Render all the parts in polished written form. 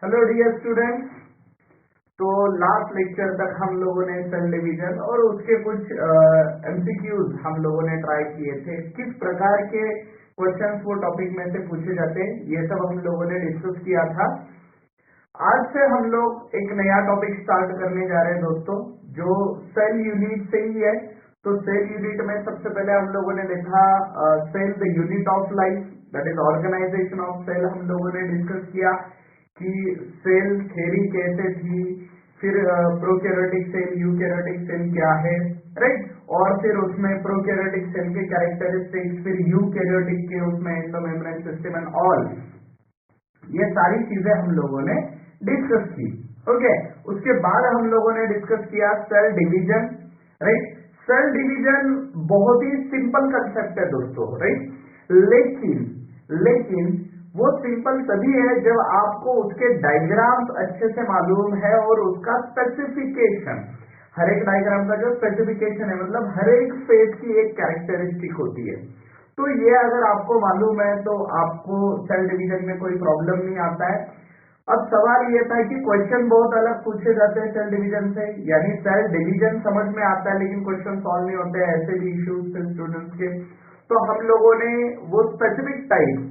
Hello dear students. तो last lecture तक हम लोगों ने सेल डिवीजन और उसके कुछ एमसीक्यूज हम लोगों ने ट्राई किए थे। किस प्रकार के क्वेश्चंस वो टॉपिक में से पूछे जाते हैं ये सब हम लोगों ने डिस्कस किया था। आज से हम लोग एक नया टॉपिक स्टार्ट करने जा रहे हैं दोस्तों, जो सेल यूनिट से ही है। तो सेल यूनिट में सबसे पहले हम लोगों ने देखा cell the unit of life, that is organisation of cell. हम लोगों ने डिस्कस किया कि सेल थ्योरी कैसे थी, फिर प्रोकैरियोटिक सेल, यूकैरियोटिक सेल क्या है, राइट। और फिर उसमें प्रोकैरियोटिक सेल के कैरेक्टरिस्टिक्स, फिर यूकैरियोटिक के उसमें एंडोमेम्ब्रेन सिस्टम एंड ऑल, ये सारी चीजें हम लोगों ने डिस्कस की। ओके, उसके बाद हम लोगों ने डिस्कस किया cell division, right. Cell division बहुत ही सिंपल कंसेप्ट है दोस्तों, राइट। लेकिन वो सिंपल तभी है जब आपको उसके डायग्राम्स अच्छे से मालूम है और उसका स्पेसिफिकेशन, हर एक डायग्राम का जो स्पेसिफिकेशन है, मतलब हर एक फेज की एक कैरेक्टरिस्टिक होती है। तो ये अगर आपको मालूम है तो आपको सेल डिवीजन में कोई प्रॉब्लम नहीं आता है। अब सवाल ये था कि क्वेश्चन बहुत अलग पूछे जाते हैं सेल डिवीजन से, यानी सेल डिवीजन समझ में आता है लेकिन क्वेश्चन सॉल्व नहीं होते हैं, ऐसे भी इश्यूज थे स्टूडेंट्स के। तो हम लोगों ने वो स्पेसिफिक टाइप,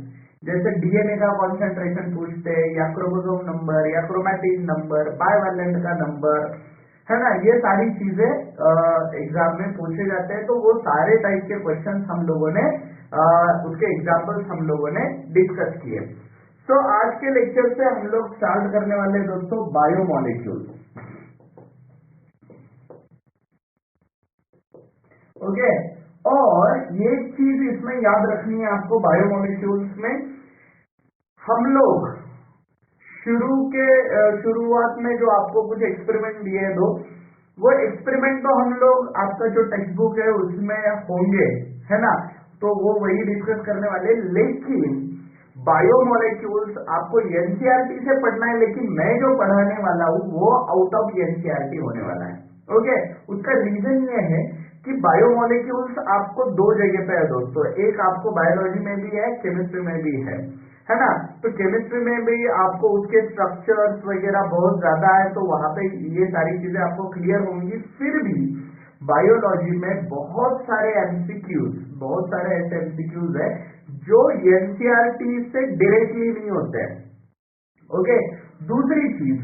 जैसे डीएनए का कॉन्सेंट्रेशन पूछते हैं, या क्रोमोसोम नंबर, या क्रोमैटिन नंबर, बाइवैलेंट का नंबर, है ना, ये सारी चीजें एग्जाम में पूछे जाते हैं। तो वो सारे टाइप के क्वेश्चंस हम लोगों ने उसके एग्जाम्पल्स हम लोगों ने डिस्कस किए। तो आज के लेक्चर से हम लोग स्टार्ट करने वाले हैं दोस्तों बायोमोलिक्यूल। ओके, और ये चीज इसमें याद रखनी है आपको, बायोमोलिक्यूल्स में हम लोग शुरुआत में जो आपको कुछ एक्सपेरिमेंट दिए दो, वो एक्सपेरिमेंट तो हम लोग आपका जो टेक्स्ट बुक है उसमें होंगे, है ना, तो वो वही डिस्कस करने वाले। लेकिन बायोमोलिक्यूल्स आपको एनसीईआरटी से पढ़ना है, लेकिन मैं जो पढ़ाने वाला हूँ वो आउट ऑफ एनसीईआरटी होने वाला है। ओके, उसका रीजन ये है कि बायोमोलिक्यूल्स आपको दो जगह पे है दोस्तों, एक आपको बायोलॉजी में भी है, केमिस्ट्री में भी है ना। तो केमिस्ट्री में भी आपको उसके स्ट्रक्चर्स वगैरह बहुत ज्यादा है, तो वहां पे ये सारी चीजें आपको क्लियर होंगी। फिर भी बायोलॉजी में बहुत सारे ऐसे एमसीक्यूज है जो एनसीईआरटी से डायरेक्टली नहीं होते हैं। ओके, दूसरी चीज,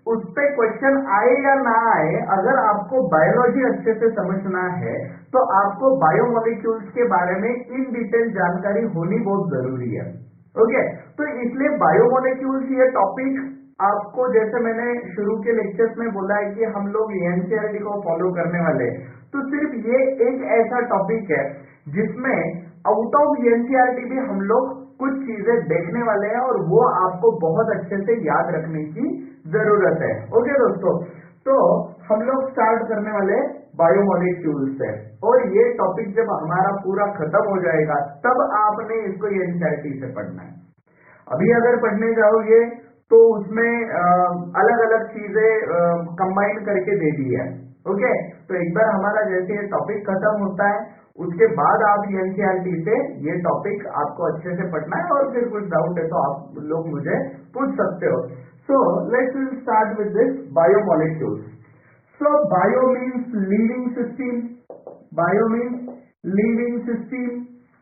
उस पे क्वेश्चन आए या ना आए, अगर आपको बायोलॉजी अच्छे से समझना है तो आपको बायोमोलिक्यूल्स के बारे में इन डिटेल जानकारी होनी बहुत जरूरी है। ओके, तो इसलिए बायोमोलिक्यूल्स ये टॉपिक आपको, जैसे मैंने शुरू के लेक्चर्स में बोला है कि हम लोग एनसीईआरटी को फॉलो करने वाले हैं, तो सिर्फ ये एक ऐसा टॉपिक है जिसमें आउट ऑफ एनसीईआरटी भी हम लोग कुछ चीजें देखने वाले हैं और वो आपको बहुत अच्छे से याद रखने की जरूरत है। ओके दोस्तों, तो हम लोग स्टार्ट करने वाले बायोमोलिक्यूल्स से, और ये टॉपिक जब हमारा पूरा खत्म हो जाएगा तब आपने इसको एनसीईआरटी से पढ़ना है। अभी अगर पढ़ने जाओगे तो उसमें अलग अलग चीजें कंबाइन करके दे दी है। ओके, तो एक बार हमारा जैसे ये टॉपिक खत्म होता है उसके बाद आप एनसीईआरटी से ये टॉपिक आपको अच्छे से पढ़ना है, और फिर कुछ डाउट है तो आप लोग मुझे पूछ सकते हो। So let's start with this biomolecules. So bio means living system, bio means living system,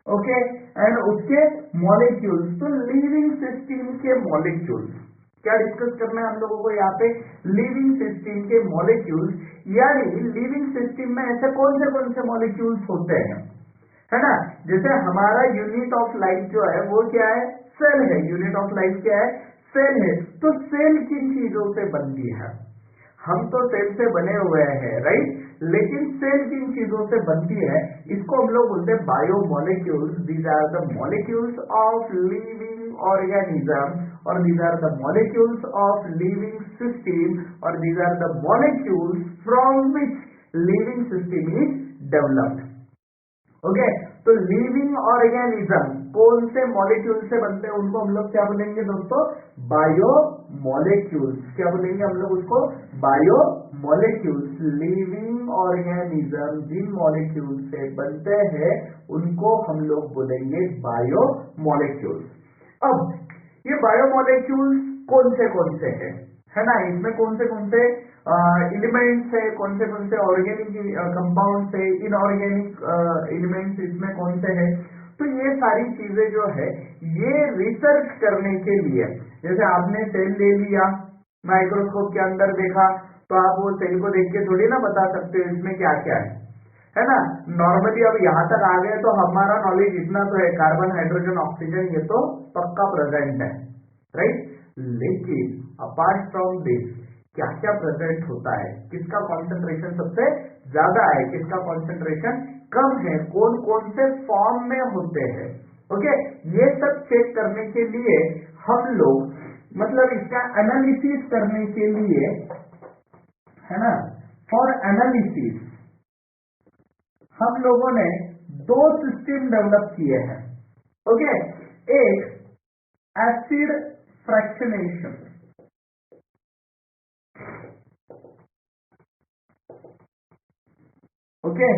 okay, and उसके मॉलिक्यूल्स। तो लिविंग सिस्टम के मॉलिक्यूल्स क्या डिस्कस करना है हम लोगों को यहाँ पे, लिविंग सिस्टम के मॉलिक्यूल्स, यानी लिविंग सिस्टम में ऐसे कौन से मॉलिक्यूल्स होते हैं, है ना। जैसे हमारा यूनिट ऑफ लाइफ जो है वो क्या है, सेल है। यूनिट ऑफ लाइफ क्या है, सेल है। तो सेल किन चीजों से बनती है, हम तो सेल से बने हुए हैं, राइट, लेकिन सेल किन चीजों से बनती है, इसको हम लोग बोलते हैं biomolecules. These are the molecules of living organism, और these are the molecules of living system, और these are the molecules from which living system is developed. Okay, तो लिविंग ऑर्गेनिज्म कौन से मॉलिक्यूल से बनते हैं उनको हम लोग क्या बोलेंगे दोस्तों, बायोमोलिक्यूल्स। क्या बोलेंगे हम लोग उसको, बायोमोलिक्यूल्स। लिविंग ऑर्गेनिज्म जिन मॉलिक्यूल से बनते हैं उनको हम लोग बोलेंगे बायोमोलिक्यूल्स। अब ये बायोमोलिक्यूल्स कौन से है ना, इसमें कौन से एलिमेंट्स है, कौन से ऑर्गेनिक कंपाउंड्स है, इनऑर्गेनिक एलिमेंट्स इसमें कौन से है। तो ये सारी चीजें जो है ये रिसर्च करने के लिए, जैसे आपने सेल ले लिया, माइक्रोस्कोप के अंदर देखा, तो आप वो सेल को देख के थोड़ी ना बता सकते हो इसमें क्या क्या है ना। नॉर्मली अब यहाँ तक आ गए तो हमारा नॉलेज इतना तो है, कार्बन हाइड्रोजन ऑक्सीजन ये तो पक्का प्रेजेंट है, राइट। लेकिन अपार्ट फ्रॉम दिस क्या क्या प्रेजेंट होता है, किसका कॉन्सेंट्रेशन सबसे ज्यादा है, किसका कॉन्सेंट्रेशन कम है, कौन कौन से फॉर्म में होते हैं, ओके, ये सब चेक करने के लिए हम लोग मतलब इसका एनालिसिस करने के लिए, है ना, फॉर एनालिसिस हम लोगों ने दो सिस्टम डेवलप किए हैं, ओके। एक एसिड फ्रैक्शनेशन, ओके,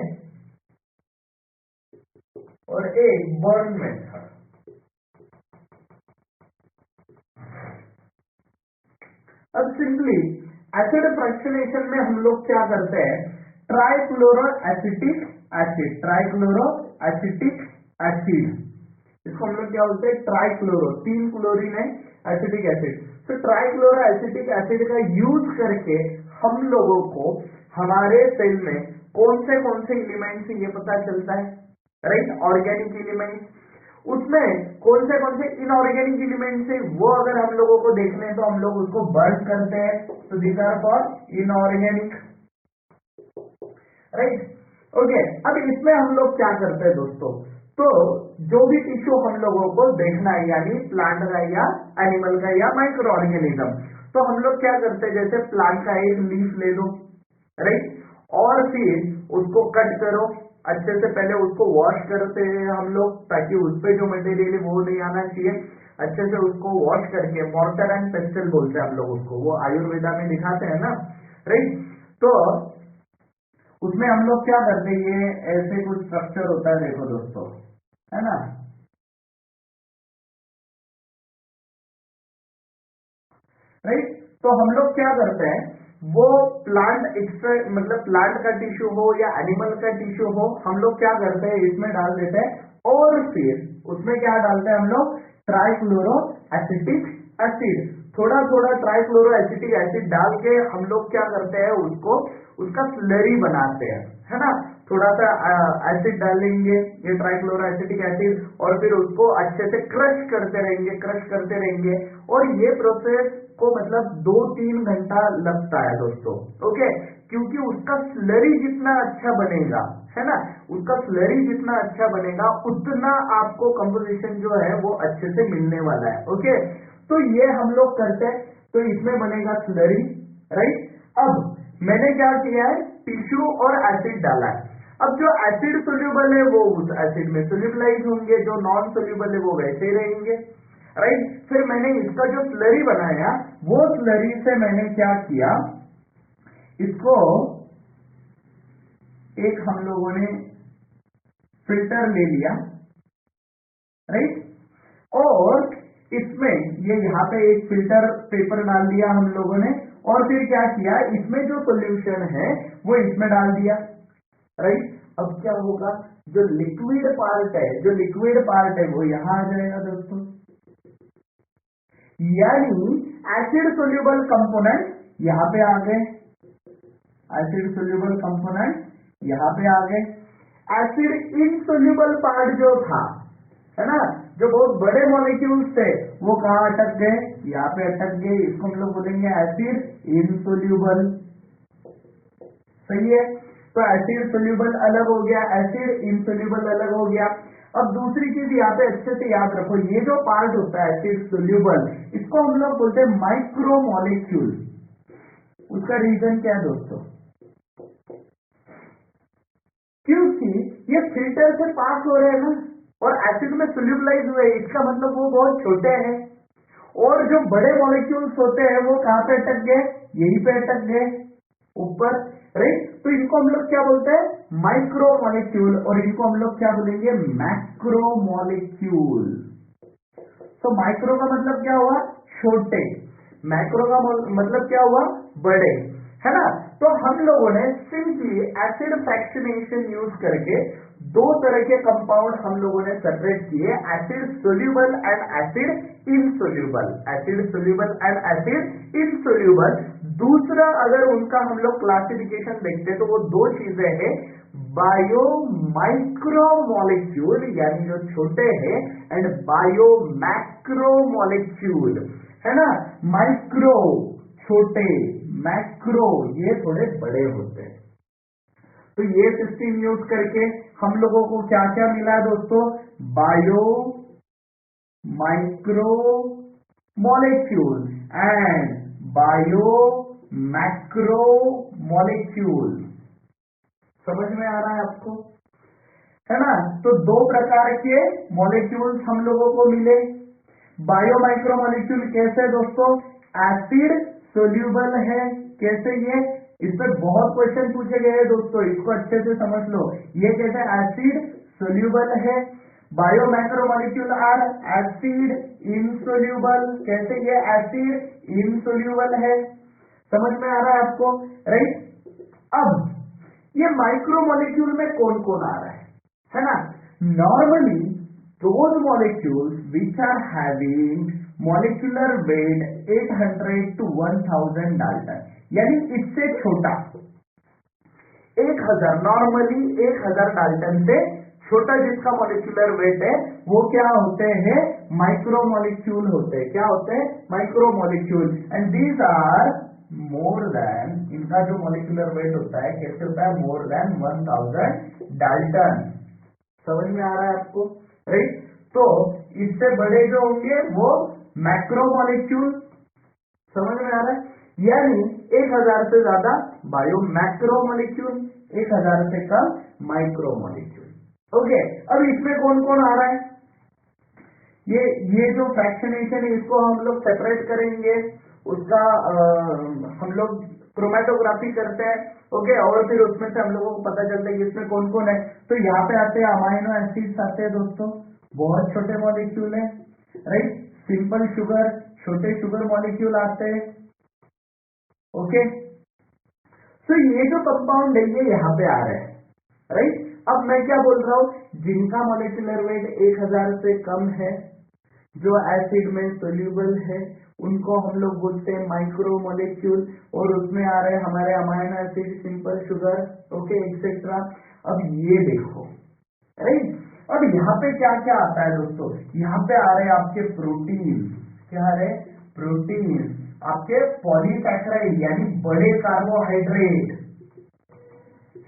और एक बर्न मेथड। अब सिंपली एसिड फ्रैक्शनेशन में हम लोग क्या करते हैं, trichloro acetic acid, trichloro acetic acid, इसको हम लोग क्या बोलते हैं, ट्राइक्लोरो, 3 क्लोरीन है, एसिटिक एसिड। तो ट्राइक्लोरो एसिटिक एसिड का यूज करके हम लोगों को हमारे सेल में कौन से एलिमेंट्स ये पता चलता है, राइट, ऑर्गेनिक एलिमेंट्स, उसमें कौन से इनऑर्गेनिक एलिमेंट्स है वो अगर हम लोगों को देखने हैं तो हम लोग उसको बर्न करते हैं, तो these are for inorganic, right, okay. अब इसमें हम लोग क्या करते हैं दोस्तों, तो जो भी टिश्यू हम लोगों को देखना है, यानी प्लांट का या एनिमल का या माइक्रो ऑर्गेनिज्म, तो हम लोग क्या करते हैं, जैसे प्लांट का एक लीफ ले लो, राइट, और फिर उसको कट करो अच्छे से, पहले उसको वॉश करते हैं हम लोग ताकि उस पे जो मटेरियल है वो नहीं आना चाहिए, अच्छे से उसको वॉश करके, मॉर्टर एंड पेस्टल बोलते हैं हम लोग उसको, वो आयुर्वेदा में दिखाते हैं ना, राइट। तो उसमें हम लोग क्या करते हैं, ये ऐसे कुछ स्ट्रक्चर होता है, देखो दोस्तों, है ना, राइट। तो हम लोग क्या करते हैं, वो प्लांट एक्सट्रैक्ट, मतलब प्लांट का टिश्यू हो या एनिमल का टिश्यू हो, हम लोग क्या करते हैं, इसमें डाल देते हैं, और फिर उसमें क्या डालते हैं हम लोग, ट्राइक्लोरो एसिटिक एसिड, थोड़ा थोड़ा ट्राइक्लोरो एसिटिक एसिड डाल के हम लोग क्या करते हैं, उसको उसका स्लरी बनाते हैं, है ना, थोड़ा सा एसिड डालेंगे, ये ट्राइक्लोरो एसिटिक एसिड, और फिर उसको अच्छे से क्रश करते रहेंगे, और ये प्रोसेस को मतलब 2-3 घंटा लगता है दोस्तों, ओके, क्योंकि उसका स्लरी जितना अच्छा बनेगा, है ना, उसका स्लरी जितना अच्छा बनेगा उतना आपको कंपोजिशन जो है वो अच्छे से मिलने वाला है, ओके। तो ये हम लोग करते हैं, तो इसमें बनेगा स्लरी, राइट। अब मैंने क्या किया है, टिश्यू और एसिड डाला है, अब जो एसिड सोल्यूबल है वो उस एसिड में सोल्यूबलाइज होंगे, जो नॉन सोल्यूबल है वो वैसे ही रहेंगे, राइट। फिर मैंने इसका जो स्लरी बनाया, वो स्लरी से मैंने क्या किया, इसको एक हम लोगों ने फिल्टर ले लिया, राइट, और इसमें ये यहाँ पे एक फिल्टर पेपर डाल दिया हम लोगों ने, और फिर क्या किया, इसमें जो सोल्यूशन है वो इसमें डाल दिया, राइट। अब क्या होगा, जो लिक्विड पार्ट है वो यहां आ जाएगा दोस्तों, यानी एसिड सोल्यूबल कंपोनेंट यहां पे आ गए, एसिड सोल्यूबल कंपोनेंट यहां पे आ गए, एसिड इनसोल्यूबल पार्ट जो था, है ना, जो बहुत बड़े मॉलिक्यूल्स थे वो कहां अटक गए, यहाँ पे अटक गए, इसको हम लोग बोलेंगे एसिड इनसोल्यूबल, सही है। तो एसिड सोल्यूबल अलग हो गया, एसिड इनसोल्यूबल अलग हो गया। अब दूसरी चीज यहाँ पे अच्छे से याद रखो, ये जो पार्ट होता है एसिड सोल्यूबल, इसको हम लोग बोलते हैं माइक्रो मॉलिक्यूल। उसका रीजन क्या है दोस्तों, क्योंकि ये फिल्टर से पास हो रहे हैं ना, और एसिड में सोल्यूबलाइज हुए, इसका मतलब वो बहुत छोटे हैं, और जो बड़े मॉलिक्यूल्स होते हैं वो कहां पे अटक गए, यहीं पे अटक गए ऊपर, राइट। तो इनको हम लोग क्या बोलते हैं, माइक्रो मॉलिक्यूल, और इनको हम लोग क्या बोलेंगे, मैक्रो मॉलिक्यूल। तो माइक्रो का मतलब क्या हुआ, छोटे, मैक्रो का मतलब क्या हुआ, बड़े, है ना। तो हम लोगों ने सिंपली एसिड फ्रैक्शनेशन यूज करके दो तरह के कंपाउंड हम लोगों ने सेपरेट किए, acid soluble and acid insoluble, acid soluble and acid insoluble. दूसरा अगर उनका हम लोग क्लासिफिकेशन देखते तो वो दो चीजें हैं, बायो माइक्रो मॉलिक्यूल यानी जो छोटे हैं, एंड बायो मैक्रो मॉलिक्यूल, है ना। माइक्रो छोटे, मैक्रो ये थोड़े बड़े होते हैं। तो ये सिस्टम यूज करके हम लोगों को क्या क्या मिला है दोस्तों, bio micro molecule and bio macro molecule. समझ में आ रहा है आपको, है ना। तो दो प्रकार के मॉलिक्यूल्स हम लोगों को मिले। बायो माइक्रो मॉलिक्यूल कैसे दोस्तों, एसिड सोल्यूबल है, कैसे ये, इस पर बहुत क्वेश्चन पूछे गए हैं दोस्तों, इसको अच्छे से समझ लो। ये कैसे एसिड सोल्यूबल है, bio micro molecule are acid insoluble, कैसे ये एसिड इनसोल्यूबल है। समझ में आ रहा है आपको, राइट। अब ये माइक्रो मॉलिक्यूल में कौन कौन आ रहा है ना। Normally those molecules which are having molecular weight 800 to 1000 Dalton, यानी इससे छोटा 1000, नॉर्मली 1000 डाल्टन से छोटा जिसका मॉलिक्यूलर वेट है वो क्या होते हैं, माइक्रो मॉलिक्यूल होते हैं। क्या होते हैं, micro molecule. And these are more than, इनका जो मॉलिक्यूलर वेट होता है कैसे होता है, मोर देन 1000 डाल्टन। समझ में आ रहा है आपको, राइट। तो इससे बड़े जो होंगे वो मैक्रो मॉलिक्यूल, समझ में आ रहा है, यानी 1000 से ज्यादा बायो मैक्रो मॉलिक्यूल, 1000 से कम माइक्रो मॉलिक्यूल। ओके, अब इसमें कौन कौन आ रहा है, ये जो फ्रैक्शनेशन है इसको हम लोग सेपरेट करेंगे, उसका हम लोग क्रोमेटोग्राफी करते हैं। ओके, और फिर उसमें से हम लोगों को पता चलता है कि इसमें कौन कौन है। तो यहाँ पे आते हैं अमाइनो एसिड्स आते हैं दोस्तों, बहुत छोटे मॉलिक्यूल है, राइट। सिंपल शुगर, छोटे शुगर मॉलिक्यूल आते हैं। ओके, तो ये जो कंपाउंड है ये यहाँ पे आ रहे हैं, राइट। अब मैं क्या बोल रहा हूँ, जिनका मॉलिक्यूलर वेट 1000 से कम है, जो एसिड में सोल्यूबल है, उनको हम लोग बोलते हैं माइक्रो मॉलिक्यूल, और उसमें आ रहे हैं हमारे amino acid, simple sugar, okay, etcetera. अब ये देखो, राइट। अब यहाँ पे क्या क्या आता है दोस्तों, यहाँ पे आ रहे हैं आपके प्रोटीन, क्या आ रहे हैं, प्रोटीन, आपके पॉलीसैकेराइड यानी बड़े कार्बोहाइड्रेट,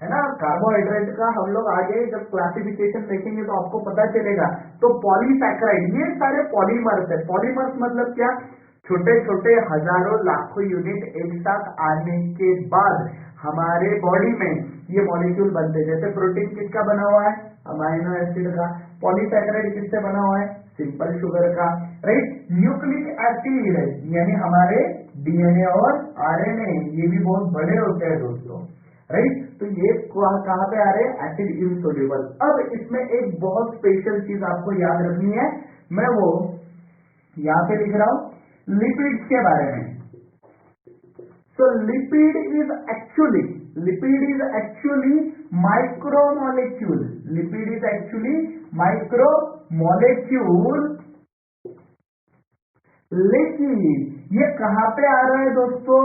है ना। कार्बोहाइड्रेट का हम लोग आगे जब क्लासिफिकेशन देखेंगे तो आपको पता चलेगा। तो पॉलीसैकेराइड ये सारे पॉलीमर्स है। पॉलीमर्स मतलब क्या, छोटे छोटे हजारों लाखों यूनिट एक साथ आने के बाद हमारे बॉडी में ये मॉलिक्यूल बनते हैं। जैसे प्रोटीन किसका बना हुआ है, अमाइनो एसिड का। पॉलीसैकेराइड किससे बना हुआ है, सिंपल शुगर का, राइट। न्यूक्लिक एसिड यानी हमारे डीएनए और आरएनए, ये भी बहुत बड़े होते हैं दोस्तों, राइट। तो ये कहाँ पे आ रहे हैं, एसिड इनसोल्यूबल। अब इसमें एक बहुत स्पेशल चीज आपको याद रखनी है, मैं वो यहाँ पे लिख रहा हूं लिपिड्स के बारे में। So lipid is actually micro molecule, lipid is actually micro molecule, लेकिन ये कहाँ पे आ रहा है दोस्तों,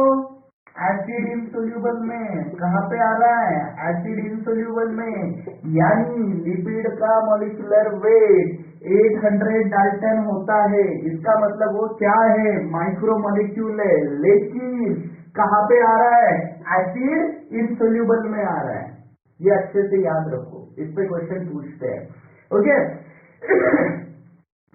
एसिड इनसोल्यूबल में। कहाँ पे आ रहा है, एसिड इनसोल्यूबल में, यानी लिपिड का मॉलिक्यूलर वेट 800 डाल्टन होता है। इसका मतलब वो क्या है, माइक्रो मॉलिक्यूल है, लेकिन कहाँ पे आ रहा है, एसिड इनसोल्यूबल में आ रहा है। ये अच्छे से याद रखो, इस पे क्वेश्चन पूछते हैं, ओके।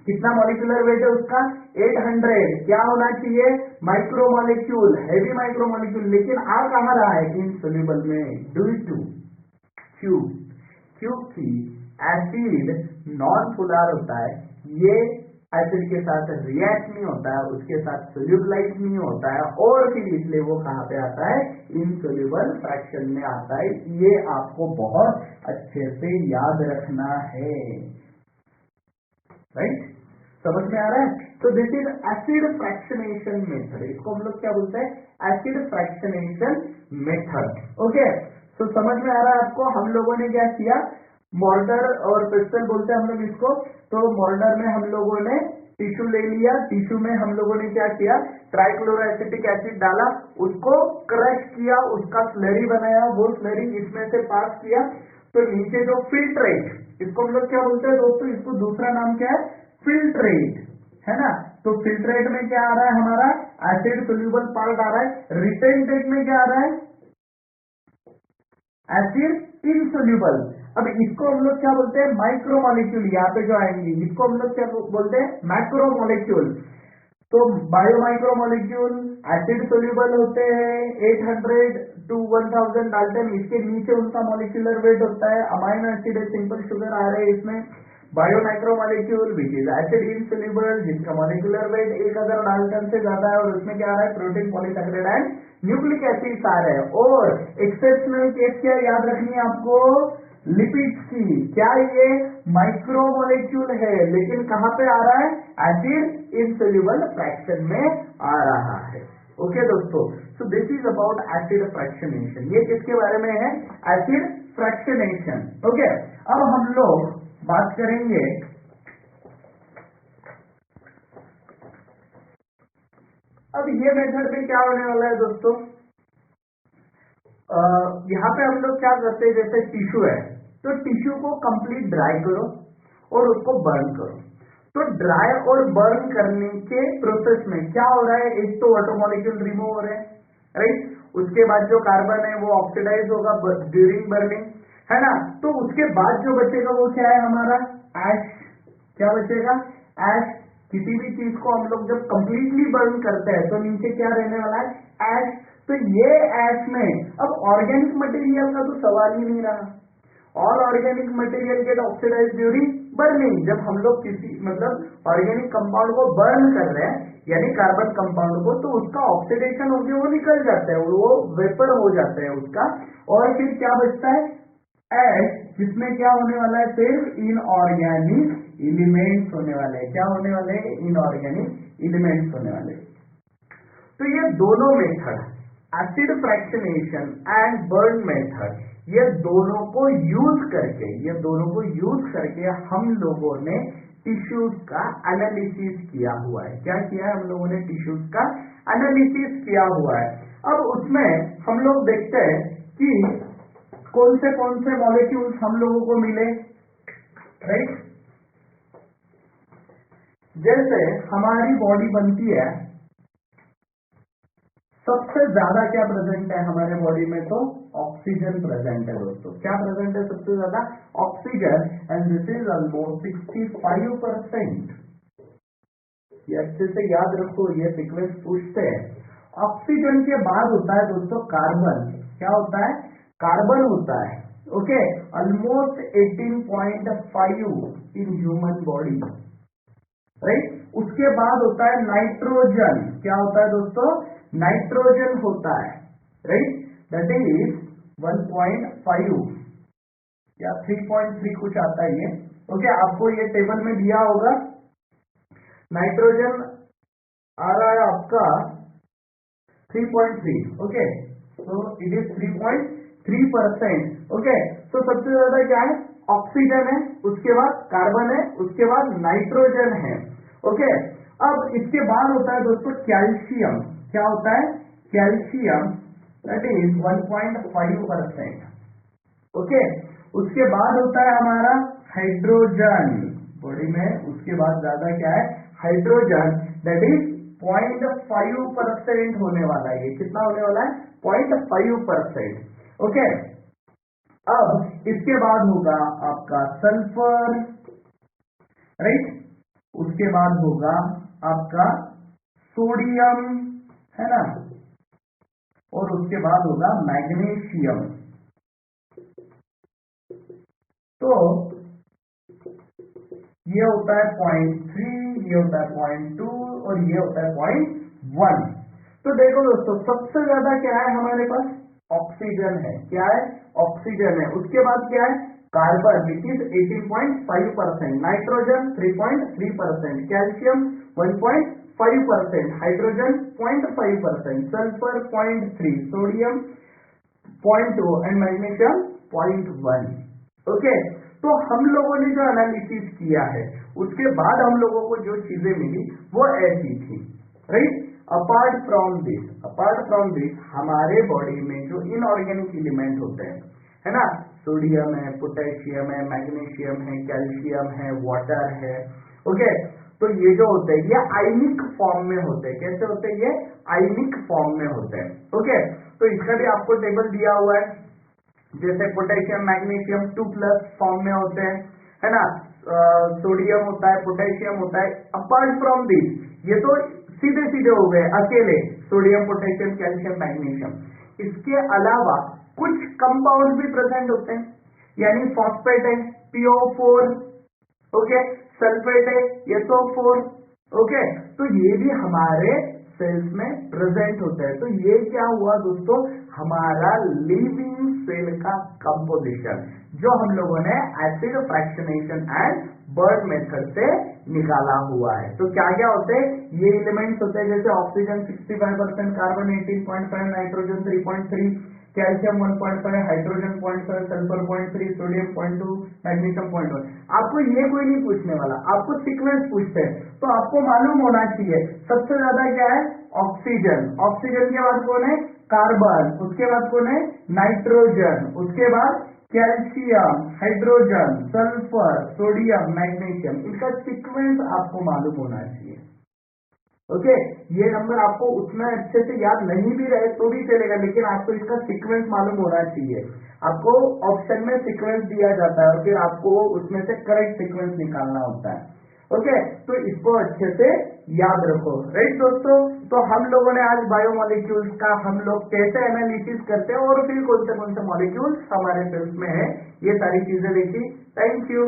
कितना मॉलिक्यूलर वेट है उसका, 800। क्या होना चाहिए, micro molecule, heavy micro molecule, लेकिन आ कहाँ रहा है, इनसोल्यूबल में, ड्यू टू क्योंकि एसिड नॉन पोलर होता है, ये एसिड के साथ रिएक्ट नहीं होता है, उसके साथ सोल्यूबलाइज नहीं होता है, और फिर इसलिए वो कहाँ पे आता है, इनसोल्यूबल फ्रैक्शन में आता है। ये आपको बहुत अच्छे से याद रखना है, राइट। समझ में आ रहा है। तो this is acid fractionation method, इसको हम लोग क्या बोलते हैं, एसिड फ्रैक्शनेशन मेथड। ओके, तो समझ में आ रहा है आपको। हम लोगों ने क्या किया, मोर्टर और पिस्टल बोलते हैं हम लोग इसको। तो मोर्टर में हम लोगों ने टिश्यू ले लिया, टिश्यू में हम लोगों ने क्या किया, ट्राइक्लोरोएसिटिक एसिड डाला, उसको क्रश किया, उसका स्लरी बनाया, वो स्लरी इसमें से पास किया। तो नीचे जो फिल्ट्रेट, इसको हम लोग क्या बोलते हैं दोस्तों, इसको दूसरा नाम क्या है, फिल्ट्रेट, है ना। तो फिल्ट्रेट में क्या आ रहा है हमारा, एसिड सोल्यूबल पार्ट आ रहा है। रिटेंटेट में क्या आ रहा है, एसिड इनसोल्यूबल। अब इसको हम लोग क्या बोलते हैं, माइक्रोमोलिक्यूल, यहाँ पे जो आएंगे इसको हम लोग क्या बोलते हैं, मैक्रोमोलिक्यूल। तो बायोमाइक्रोमोलिक्यूल एसिड सोल्यूबल होते हैं 800 to 1000 डाल्टन, इसके नीचे उनका मॉलिक्यूलर वेट होता है। अमाइनो एसिड सिंपल शुगर आ रहे हैं इसमें। Biomicromolecule which is acid insoluble, जिसका मॉलिक्यूलर वेट 1000 डाल्टन से ज्यादा है, और उसमें क्या आ रहा है, protein, polysaccharide and nucleic acid आ रहे हैं। और एक्सेप्शनल केस क्या याद रखनी है आपको, लिपिड्स की। क्या ये माइक्रोमोलिक्यूल है, लेकिन कहां पे आ रहा है, एसिड इनसोल्यूबल फ्रैक्शन में आ रहा है। ओके दोस्तों, so this is about acid fractionation. ये किसके बारे में है, एसिड फ्रैक्शनेशन। ओके, अब हम लोग बात करेंगे अब ये मेथड में क्या होने वाला है दोस्तों। यहाँ पे हम लोग क्या करते हैं, जैसे टिश्यू है, तो टिश्यू को कंप्लीट ड्राई करो और उसको बर्न करो। तो ड्राई और बर्न करने के प्रोसेस में क्या हो रहा है, एक तो वाटर मॉलिक्यूल रिमूव हो रहे हैं, राइट। उसके बाद जो कार्बन है वो ऑक्सीडाइज होगा ड्यूरिंग बर्निंग, है ना। तो उसके बाद जो बचेगा वो क्या है हमारा, ऐश। क्या बचेगा, ऐश। किसी भी चीज को हम लोग जब कंप्लीटली बर्न करते हैं तो नीचे क्या रहने वाला है, ऐश। तो ये ऐश में अब ऑर्गेनिक मटेरियल का तो सवाल ही नहीं रहा। All organic material get oxidise during burning. जब हम लोग किसी मतलब ऑर्गेनिक कंपाउंड को बर्न कर रहे हैं, यानी कार्बन कंपाउंड को, तो उसका ऑक्सीडेशन होकर वो निकल जाता है, वो वेपर हो जाता है उसका। और फिर क्या बचता है, ऐश, जिसमें क्या होने वाला है, सिर्फ इनऑर्गेनिक एलिमेंट्स होने वाले हैं। क्या होने वाले हैं, इनऑर्गेनिक एलिमेंट्स होने वाले। तो ये दोनों method, acid fractionation and burn method, ये दोनों को यूज करके हम लोगों ने टिश्यूज का एनालिसिस किया हुआ है। क्या किया है हम लोगों ने, टिश्यूज का एनालिसिस किया हुआ है। अब उसमें हम लोग देखते हैं कि कौन से मॉलिक्यूल्स हम लोगों को मिले, राइट। जैसे हमारी बॉडी बनती है, सबसे ज्यादा क्या प्रेजेंट है हमारे बॉडी में, तो ऑक्सीजन प्रेजेंट है दोस्तों। क्या प्रेजेंट है सबसे ज्यादा, oxygen, and this is almost 65%। ये अच्छे से याद रखो, ये सीक्वेंस पूछते हैं। ऑक्सीजन के बाद होता है दोस्तों कार्बन। क्या होता है, कार्बन होता है। Okay, almost 18.5 in human body, right. उसके बाद होता है नाइट्रोजन। क्या होता है दोस्तों, नाइट्रोजन होता है, राइट। दैट इज 1.5 या 3.3 कुछ आता है ये। ओके, आपको ये टेबल में दिया होगा। नाइट्रोजन आ रहा है आपका 3.3। ओके, तो इट इज 3.3%। ओके, तो सबसे ज्यादा क्या है, ऑक्सीजन है, उसके बाद कार्बन है, उसके बाद नाइट्रोजन है। ओके, अब इसके बाद होता है दोस्तों कैल्शियम। क्या होता है, कैल्शियम, दैट इज 1.5%। ओके, उसके बाद होता है हमारा हाइड्रोजन बॉडी में। उसके बाद ज्यादा क्या है, हाइड्रोजन, दैट इज 0.5% होने वाला है। ये कितना होने वाला है, 0.5%। ओके, अब इसके बाद होगा आपका सल्फर, राइट। उसके बाद होगा आपका सोडियम, है ना, और उसके बाद होगा मैग्नीशियम। तो ये होता है 0.3, ये होता है 0.2 और ये होता है 0.1। तो देखो दोस्तों, सबसे ज्यादा क्या है हमारे पास, ऑक्सीजन है। क्या है, ऑक्सीजन है। उसके बाद क्या है, carbon which is 18.5%, nitrogen 3.3%, calcium 1.5%, hydrogen 0.5%, sulphur 0.3, sodium 0.2 and magnesium 0.1। Okay, तो हम लोगों ने जो एनालिसिस किया है उसके बाद हम लोगों को जो चीजें मिली वो ऐसी थी, राइट। अपार्ट फ्रॉम दिस हमारे बॉडी में जो इनऑर्गेनिक एलिमेंट होते हैं, है ना, सोडियम है, पोटेशियम है, मैग्नीशियम है, कैल्शियम है, वाटर है, ओके, तो ये जो होते हैं ये आयनिक फॉर्म में होते हैं। कैसे होते हैं? ये आयनिक फॉर्म में होते हैं। ओके, तो इसका भी आपको टेबल दिया हुआ है, जैसे पोटेशियम मैग्नीशियम 2+ फॉर्म में होते हैं, है ना, सोडियम होता है, पोटेशियम होता है। अपार्ट फ्रॉम दिस ये तो सीधे सीधे हो गए अकेले, सोडियम, पोटेशियम, कैल्शियम, मैग्नीशियम। इसके अलावा कुछ कंपाउंड भी प्रेजेंट होते हैं, यानी फॉस्फेट है PO4, ओके, सल्फेट है SO4, ओके, तो ये भी हमारे सेल्स में प्रेजेंट होता है। तो ये क्या हुआ दोस्तों, हमारा लिविंग सेल का कंपोजिशन जो हम लोगों ने acid fractionation and burn method से निकाला हुआ है। तो क्या क्या होते हैं ये एलिमेंट्स होते हैं, जैसे oxygen 65%, carbon 18.5, nitrogen 3.3, calcium 1.5, hydrogen 0.5, sulphur 0.3, sodium 0.2, magnesium 0.1। आपको ये कोई नहीं पूछने वाला, आपको सीक्वेंस पूछते हैं, तो आपको मालूम होना चाहिए सबसे ज्यादा क्या है, ऑक्सीजन, ऑक्सीजन के बाद कौन है, कार्बन, उसके बाद कौन है, नाइट्रोजन, उसके बाद calcium, hydrogen, sulphur, sodium, magnesium. इनका सीक्वेंस आपको मालूम होना चाहिए। ओके, ये नंबर आपको उतना अच्छे से याद नहीं भी रहे तो भी चलेगा, लेकिन आपको इसका सीक्वेंस मालूम होना चाहिए। आपको ऑप्शन में सीक्वेंस दिया जाता है और फिर आपको उसमें से करेक्ट सीक्वेंस निकालना होता है। ओके, तो इसको अच्छे से याद रखो, राइट दोस्तों। तो हम लोगों ने आज बायोमोलिक्यूल्स का हम लोग कैसे एनालिसिस करते हैं और फिर कौन से मॉलिक्यूल्स हमारे सेल्स में है, ये सारी चीजें देखी। Thank you.